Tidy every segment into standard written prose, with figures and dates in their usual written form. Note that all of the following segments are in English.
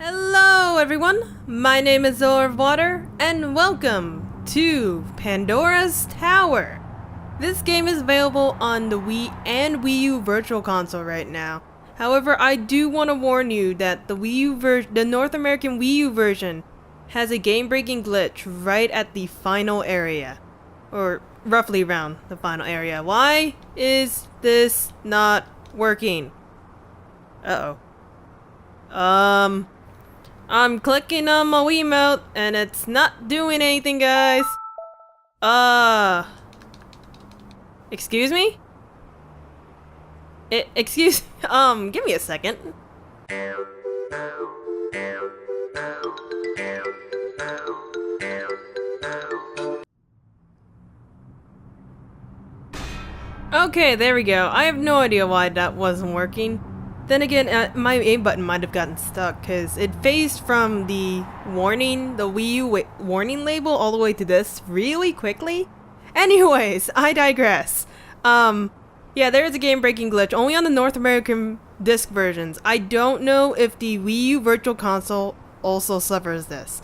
Hello everyone, my name is Zora, and welcome to Pandora's Tower. This game is available on the Wii and Wii U Virtual Console right now. However, I do want to warn you that the North American Wii U version has a game-breaking glitch right at the final area. Or roughly around the final area. Why is this not working? I'm clicking on my Wiimote and it's not doing anything, guys. Excuse me? Give me a second. Okay, there we go. I have no idea why that wasn't working. Then again, my A button might have gotten stuck because it phased from the Wii U warning label all the way to this really quickly. Anyways, I digress. Yeah, there is a game-breaking glitch only on the North American disc versions. I don't know if the Wii U Virtual Console also suffers this.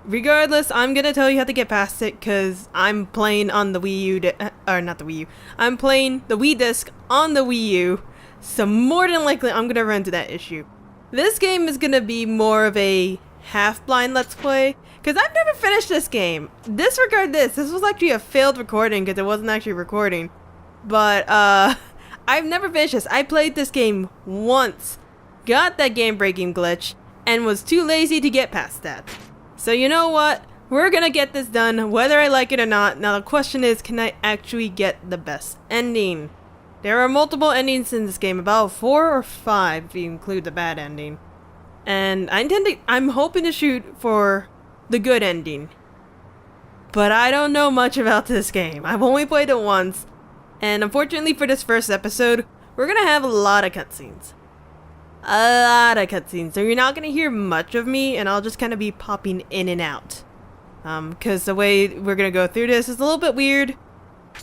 Regardless, I'm gonna tell you how to get past it because I'm playing on the Wii U, not the Wii U. I'm playing the Wii disc on the Wii U. So more than likely, I'm gonna run into that issue. This game is gonna be more of a half-blind let's play, because I've never finished this game. Disregard this. This was actually a failed recording because it wasn't actually recording. But, I've never finished this. I played this game once, got that game-breaking glitch, and was too lazy to get past that. So you know what? We're gonna get this done, whether I like it or not. Now the question is, can I actually get the best ending? There are multiple endings in this game, about 4 or 5 if you include the bad ending. And I'm hoping to shoot for the good ending. But I don't know much about this game. I've only played it once. And unfortunately for this first episode, we're gonna have a lot of cutscenes. So you're not gonna hear much of me, and I'll just kind of be popping in and out. Cause the way we're gonna go through this is a little bit weird.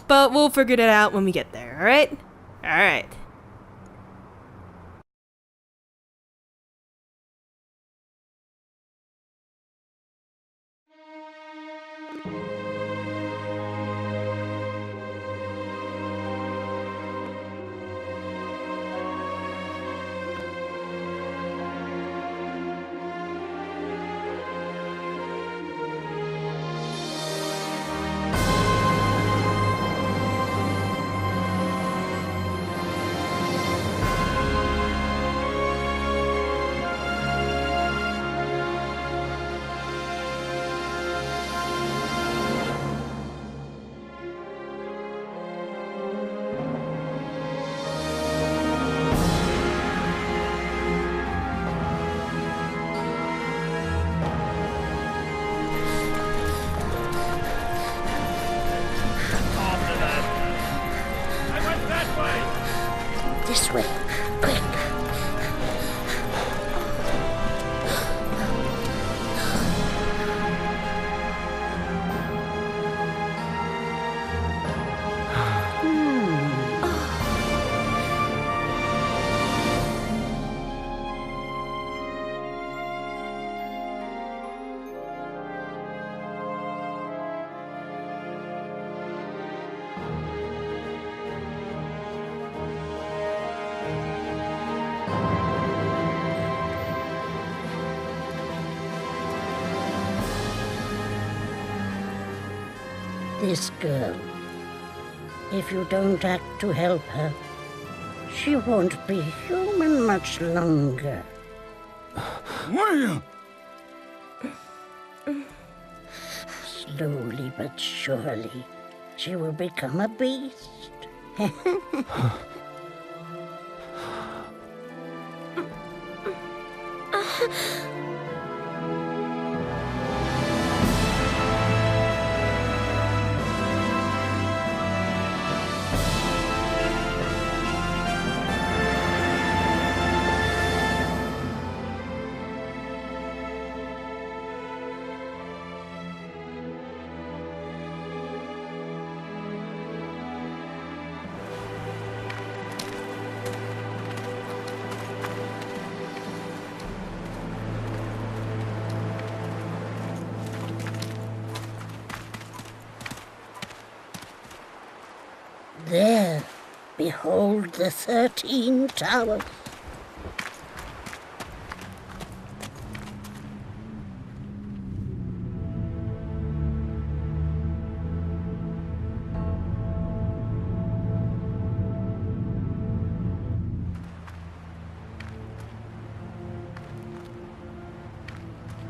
But we'll figure it out when we get there, alright? Alright. This way, quick. This girl, if you don't act to help her, she won't be human much longer. William! Slowly but surely, she will become a beast. There, behold the 13 towers.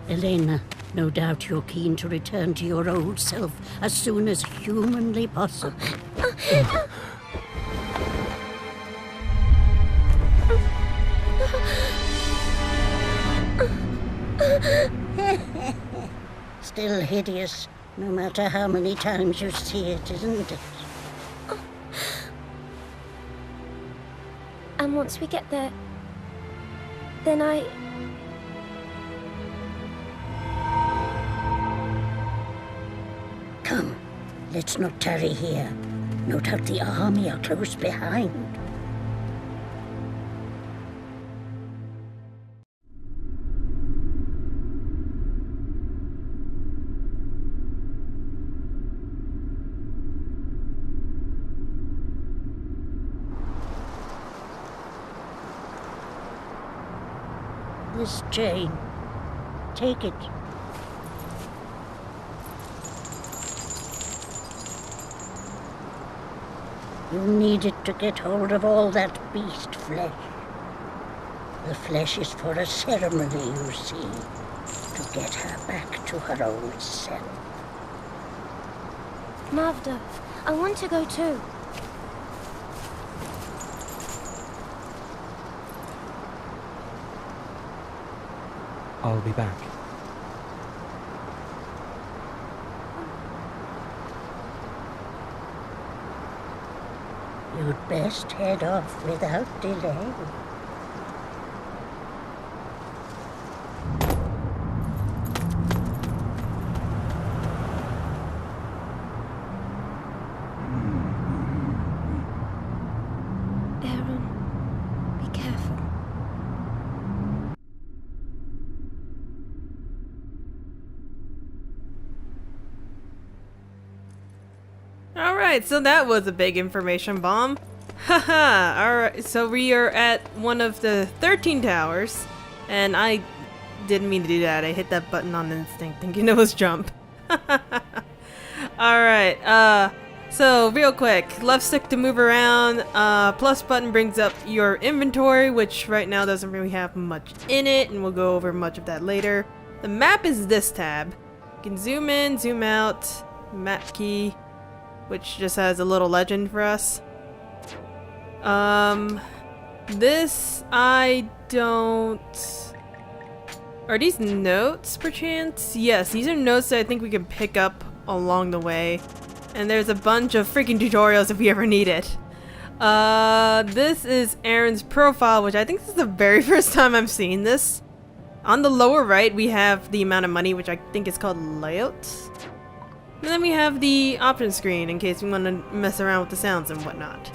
Elena, no doubt you're keen to return to your old self as soon as humanly possible. Still hideous, no matter how many times you see it, isn't it? And once we get there, then Come, let's not tarry here. No doubt the army are close behind. This chain. Take it. You need it to get hold of all that beast flesh. The flesh is for a ceremony, you see, to get her back to her old self. Mavda, I want to go too. I'll be back. You'd best head off without delay. Aeron, be careful. Alright, so that was a big information bomb. Haha, alright, so we are at one of the 13 towers, and I didn't mean to do that. I hit that button on instinct thinking it was jump. Alright, so real quick, left stick to move around, plus button brings up your inventory, which right now doesn't really have much in it, and we'll go over much of that later. The map is this tab. You can zoom in, zoom out, map key, which just has a little legend for us. This I don't... Are these notes, perchance? Yes, these are notes that I think we can pick up along the way. And there's a bunch of freaking tutorials if we ever need it. This is Aeron's profile, which I think this is the very first time I'm seeing this. On the lower right, we have the amount of money, which I think is called layouts. And then we have the option screen in case we want to mess around with the sounds and whatnot.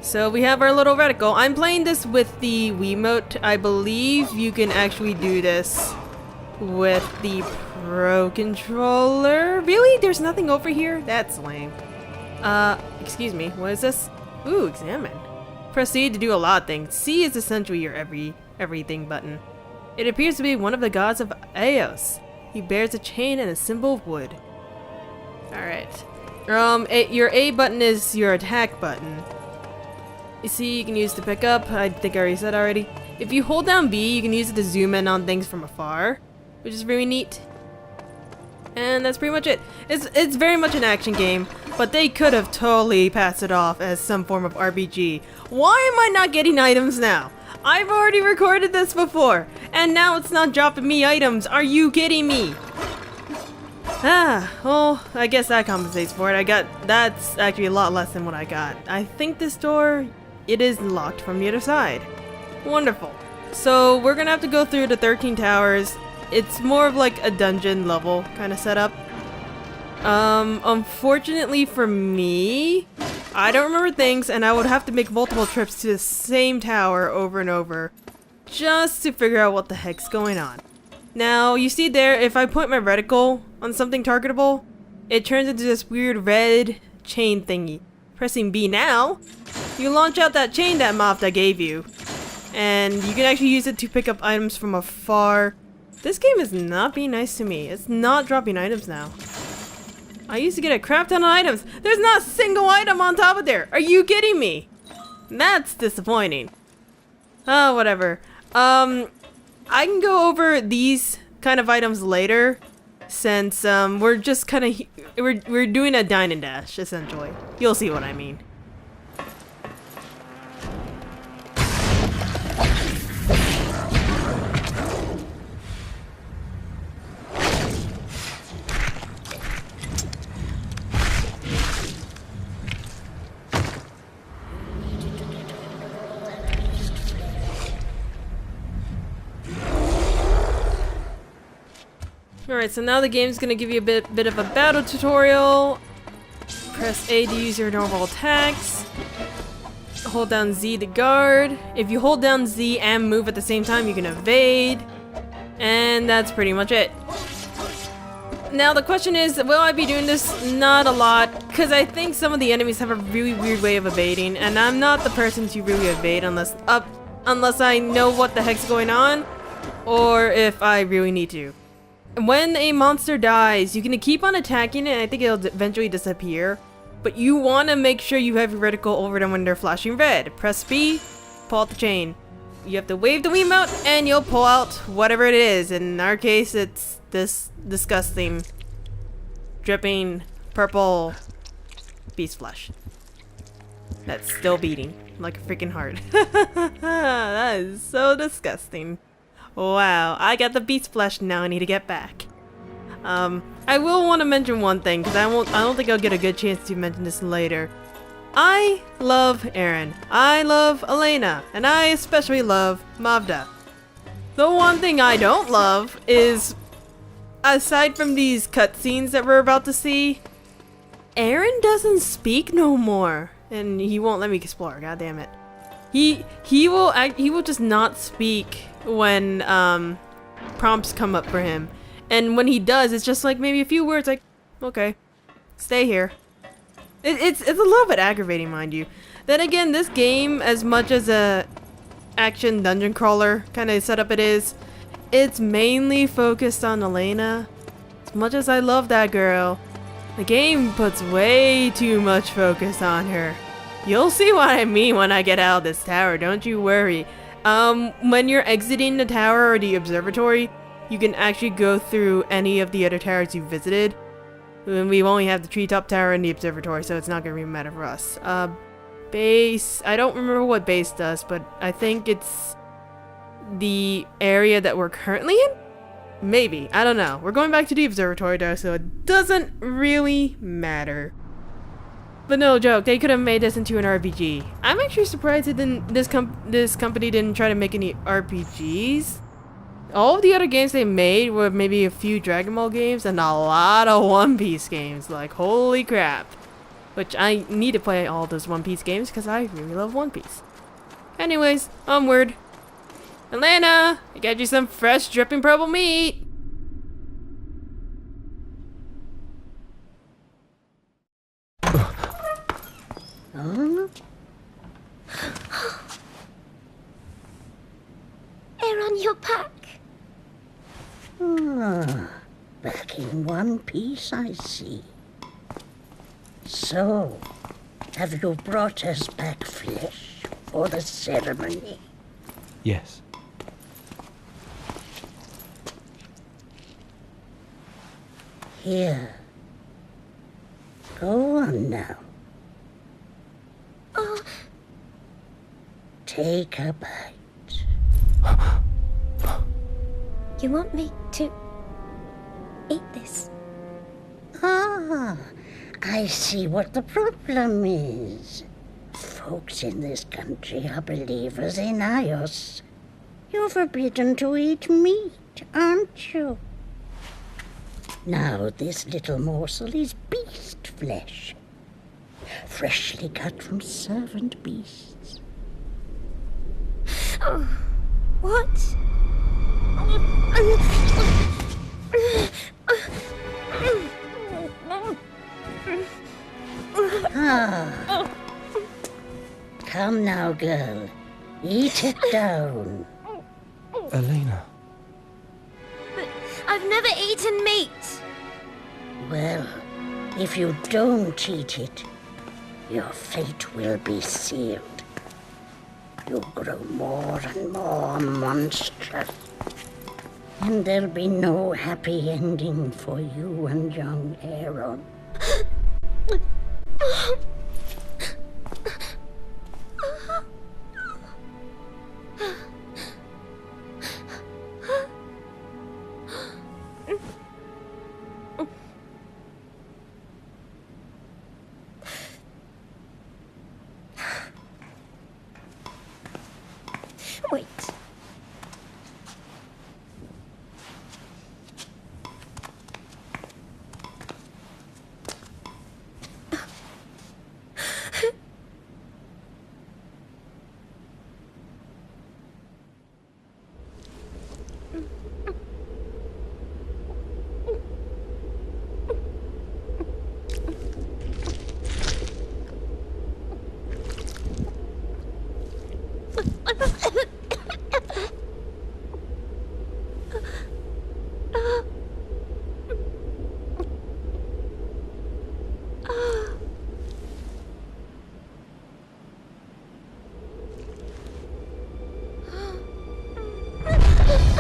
So we have our little reticle. I'm playing this with the Wiimote. I believe you can actually do this with the Pro Controller. Really? There's nothing over here? That's lame. Excuse me. What is this? Ooh, examine. Proceed to do a lot of things. C is essentially your everything button. It appears to be one of the gods of Eos. He bears a chain and a symbol of wood. Alright. Your A button is your attack button. You see, you can use to pick up. I think I already said already. If you hold down B, you can use it to zoom in on things from afar, which is really neat. And that's pretty much it. It's very much an action game, but they could have totally passed it off as some form of RPG. Why am I not getting items now? I've already recorded this before, and now it's not dropping me items. Are you kidding me? Ah, well, I guess that compensates for it. That's actually a lot less than what I got. I think this door, it is locked from the other side. Wonderful. So we're gonna have to go through the 13 towers. It's more of like a dungeon level kind of setup. Unfortunately for me, I don't remember things, and I would have to make multiple trips to the same tower over and over just to figure out what the heck's going on. Now, you see there, if I point my reticle on something targetable, it turns into this weird red chain thingy. Pressing B now, you launch out that chain that Mavda gave you. And you can actually use it to pick up items from afar. This game is not being nice to me. It's not dropping items now. I used to get a crap ton of items. There's not a single item on top of there. Are you kidding me? That's disappointing. Oh, whatever. I can go over these kind of items later, since we're just kind of we're doing a dine and dash essentially. You'll see what I mean. Alright, so now the game's gonna give you a bit of a battle tutorial. Press A to use your normal attacks. Hold down Z to guard. If you hold down Z and move at the same time, you can evade. And that's pretty much it. Now the question is, will I be doing this? Not a lot, because I think some of the enemies have a really weird way of evading, and I'm not the person to really evade unless I know what the heck's going on, or if I really need to. When a monster dies, you can keep on attacking it and I think it'll eventually disappear. But you want to make sure you have your reticle over them when they're flashing red. Press B, pull out the chain. You have to wave the Wiimote and you'll pull out whatever it is. In our case, it's this disgusting, dripping, purple beast flesh. That's still beating like a freaking heart. That is so disgusting. Wow, I got the beast flesh, now I need to get back. I will want to mention one thing, because I don't think I'll get a good chance to mention this later. I love Aeron, I love Elena, and I especially love Mavda. The one thing I don't love is, aside from these cutscenes that we're about to see, Aeron doesn't speak no more. And he won't let me explore, god damn it. He will just not speak when prompts come up for him, and when he does, it's just like maybe a few words like, okay, stay here. It's a little bit aggravating, mind you. Then again, this game, as much as a action dungeon crawler kind of setup it is, it's mainly focused on Elena. As much as I love that girl, the game puts way too much focus on her. You'll see what I mean when I get out of this tower, don't you worry. When you're exiting the tower or the observatory, you can actually go through any of the other towers you visited. And we only have the treetop tower and the observatory, so it's not gonna really matter for us. Base, I don't remember what base does, but I think it's the area that we're currently in? Maybe, I don't know. We're going back to the observatory though, so it doesn't really matter. But no joke, they could have made this into an RPG. I'm actually surprised it didn't, this company didn't try to make any RPGs. All of the other games they made were maybe a few Dragon Ball games and a lot of One Piece games. Like, holy crap. Which I need to play all those One Piece games because I really love One Piece. Anyways, onward. Elena, I got you some fresh dripping purple meat. Aeron, you're back. Back in one piece, I see. So, have you brought us back flesh for the ceremony? Yes. Here. Go on now. Oh, Take a bite. you want me to eat this? Ah, I see what the problem is. Folks in this country are believers in Ios. You're forbidden to eat meat, aren't you? Now this little morsel is beast flesh, freshly cut from servant beasts. Oh, what? now, girl. Eat it down. Elena. But I've never eaten meat. Well, if you don't eat it, your fate will be sealed. You grow more and more monstrous. And there'll be no happy ending for you and young Aeron. Wait.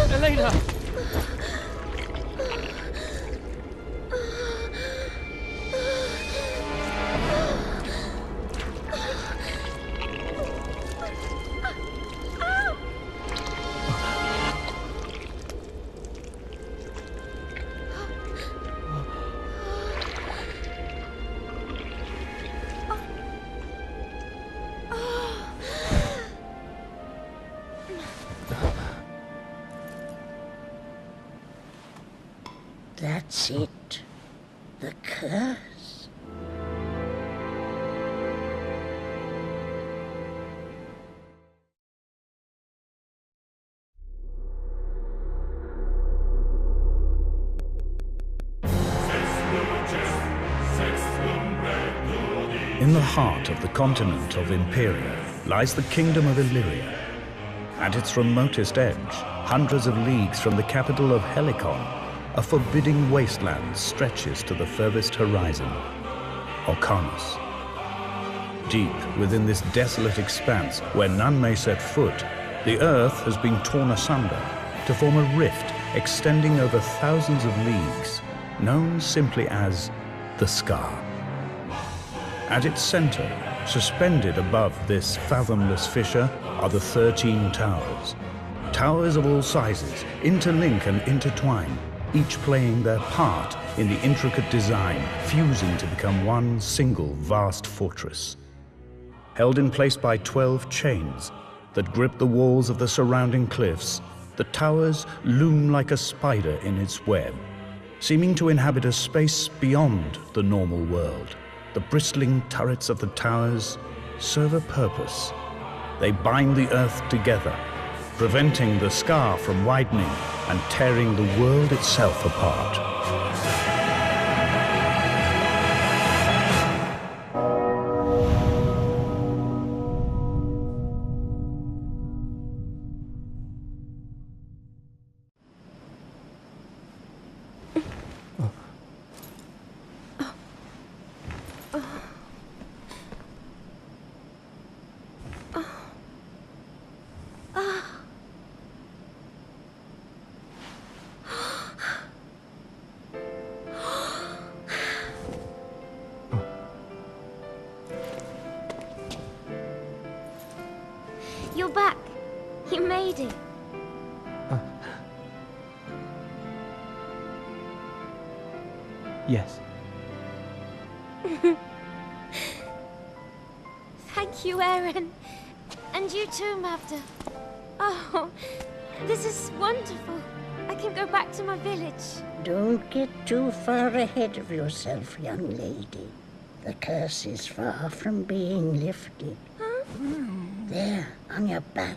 Elena! That's it. The curse. In the heart of the continent of Imperia lies the kingdom of Illyria. At its remotest edge, hundreds of leagues from the capital of Helicon, a forbidding wasteland stretches to the furthest horizon, Orcanos. Deep within this desolate expanse, where none may set foot, the earth has been torn asunder to form a rift extending over thousands of leagues, known simply as the Scar. At its center, suspended above this fathomless fissure, are the 13 towers. Towers of all sizes interlink and intertwine, each playing their part in the intricate design, fusing to become one single vast fortress. Held in place by 12 chains that grip the walls of the surrounding cliffs, the towers loom like a spider in its web, seeming to inhabit a space beyond the normal world. The bristling turrets of the towers serve a purpose. They bind the earth together, preventing the scar from widening and tearing the world itself apart. You're back. You made it. Yes. Thank you, Aeron. And you too, Mavda. Oh, this is wonderful. I can go back to my village. Don't get too far ahead of yourself, young lady. The curse is far from being lifted. Huh? There, on your back.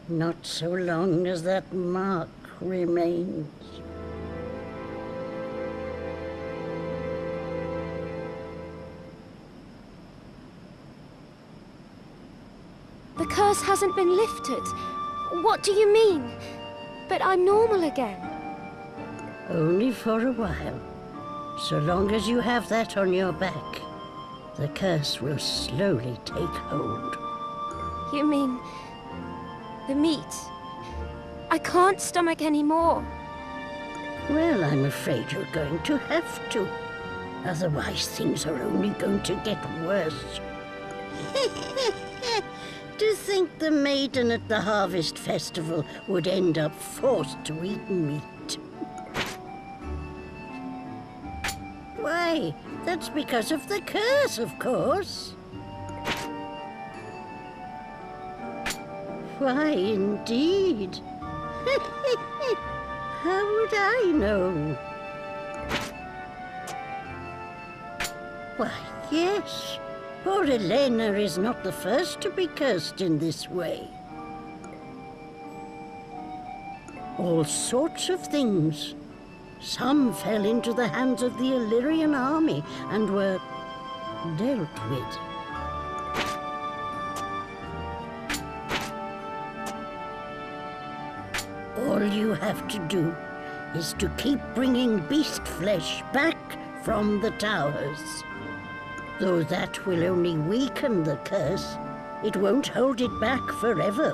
Not so long as that mark remains. curse hasn't been lifted. What do you mean? But I'm normal again. Only for a while. So long as you have that on your back, the curse will slowly take hold. You mean... the meat? I can't stomach any more. Well, I'm afraid you're going to have to. Otherwise, things are only going to get worse. To think the maiden at the Harvest Festival would end up forced to eat meat. Why, that's because of the curse, of course. Why, indeed. How would I know? Why, yes. Poor Elena is not the first to be cursed in this way. All sorts of things. Some fell into the hands of the Illyrian army and were dealt with. All you have to do is to keep bringing beast flesh back from the towers. Though that will only weaken the curse, it won't hold it back forever.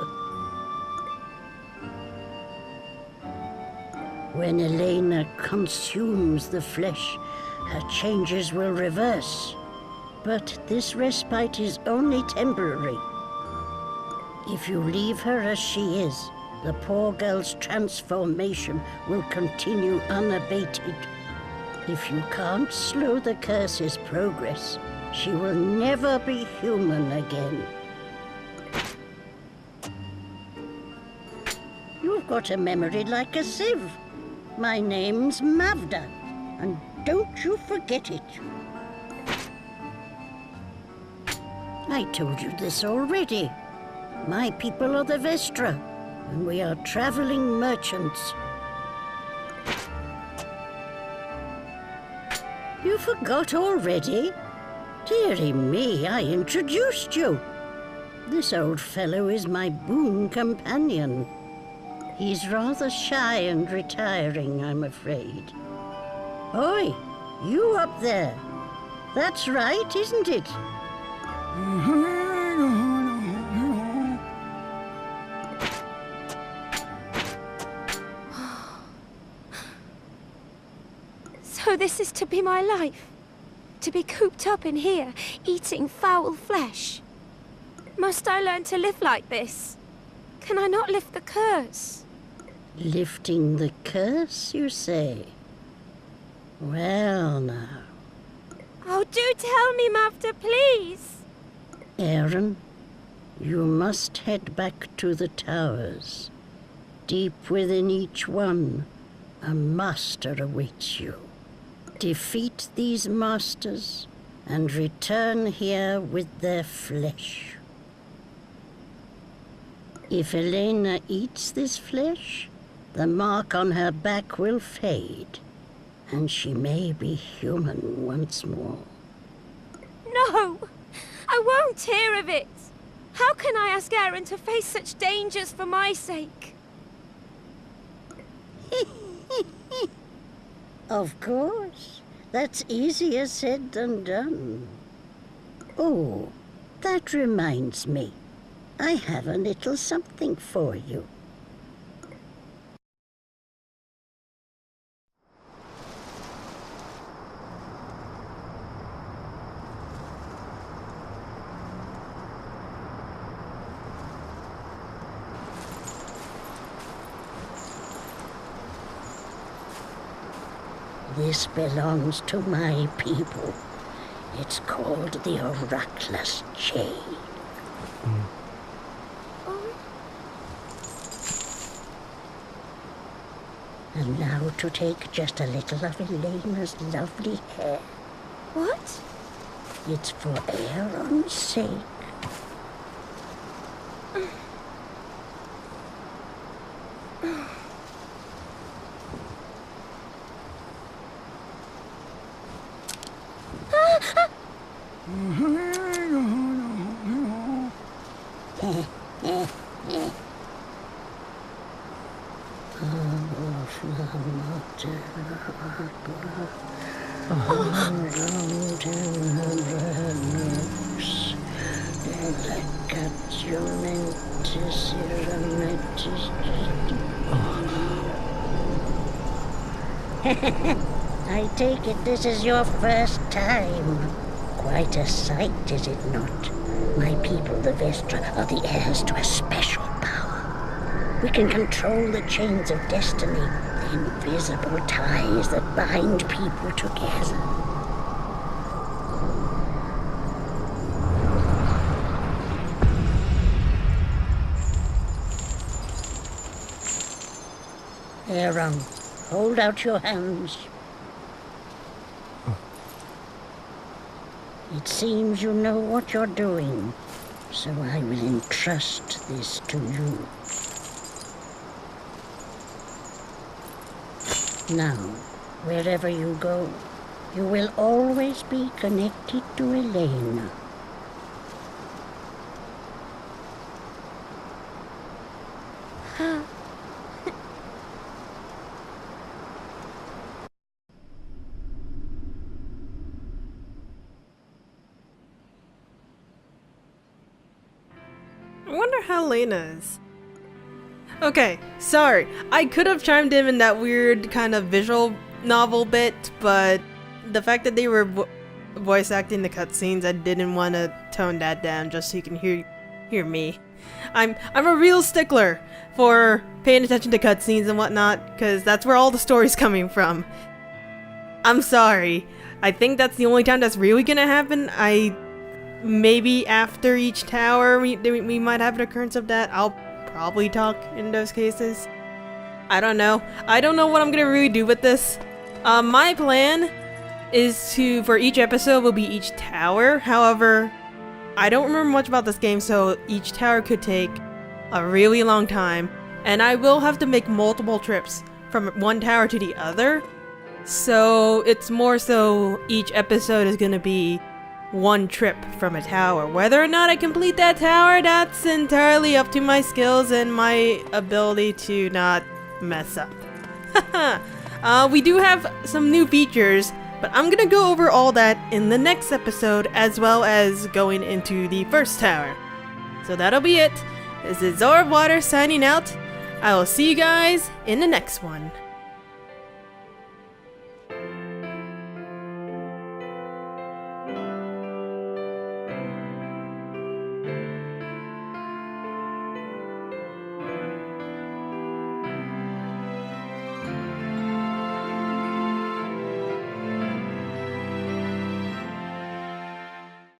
When Elena consumes the flesh, her changes will reverse. But this respite is only temporary. If you leave her as she is, the poor girl's transformation will continue unabated. If you can't slow the curse's progress, she will never be human again. You've got a memory like a sieve. My name's Mavda, and don't you forget it. I told you this already. My people are the Vestra, and we are traveling merchants. You forgot already? Dearie me, I introduced you. This old fellow is my boon companion. He's rather shy and retiring, I'm afraid. Oi, you up there. That's right, isn't it? So this is to be my life? To be cooped up in here, eating foul flesh? Must I learn to live like this? Can I not lift the curse? Lifting the curse, you say? Well, now. Oh, do tell me, Mavda, please! Aeron, you must head back to the towers. Deep within each one, a master awaits you. Defeat these masters and return here with their flesh. If Elena eats this flesh, the mark on her back will fade, and she may be human once more. No! I won't hear of it! How can I ask Aeron to face such dangers for my sake? Of course. That's easier said than done. Oh, that reminds me. I have a little something for you. This belongs to my people. It's called the Oraclus Chain. And now to take just a little of Elena's lovely hair. What? It's for Aeron's sake. I take it this is your first time. Quite a sight, is it not? My people, the Vestra, are the heirs to a special power. We can control the chains of destiny, the invisible ties that bind people together. Aeron, hold out your hands. It seems you know what you're doing, so I will entrust this to you. Now, wherever you go, you will always be connected to Elena. I wonder how Elena is. Okay, sorry. I could have chimed in that weird kind of visual novel bit, but the fact that they were voice acting the cutscenes, I didn't want to tone that down just so you can hear me. I'm a real stickler for paying attention to cutscenes and whatnot, because that's where all the story's coming from. I'm sorry. I think that's the only time that's really gonna happen. Maybe after each tower, we might have an occurrence of that. I'll probably talk in those cases. I don't know. I don't know what I'm gonna really do with this. My plan is for each episode will be each tower. However, I don't remember much about this game, so each tower could take a really long time. And I will have to make multiple trips from one tower to the other. So it's more so each episode is gonna be one trip from a tower. Whether or not I complete that tower, that's entirely up to my skills and my ability to not mess up. We do have some new features, but I'm gonna go over all that in the next episode, as well as going into the first tower. So that'll be it. This is Zora signing out. I will see you guys in the next one.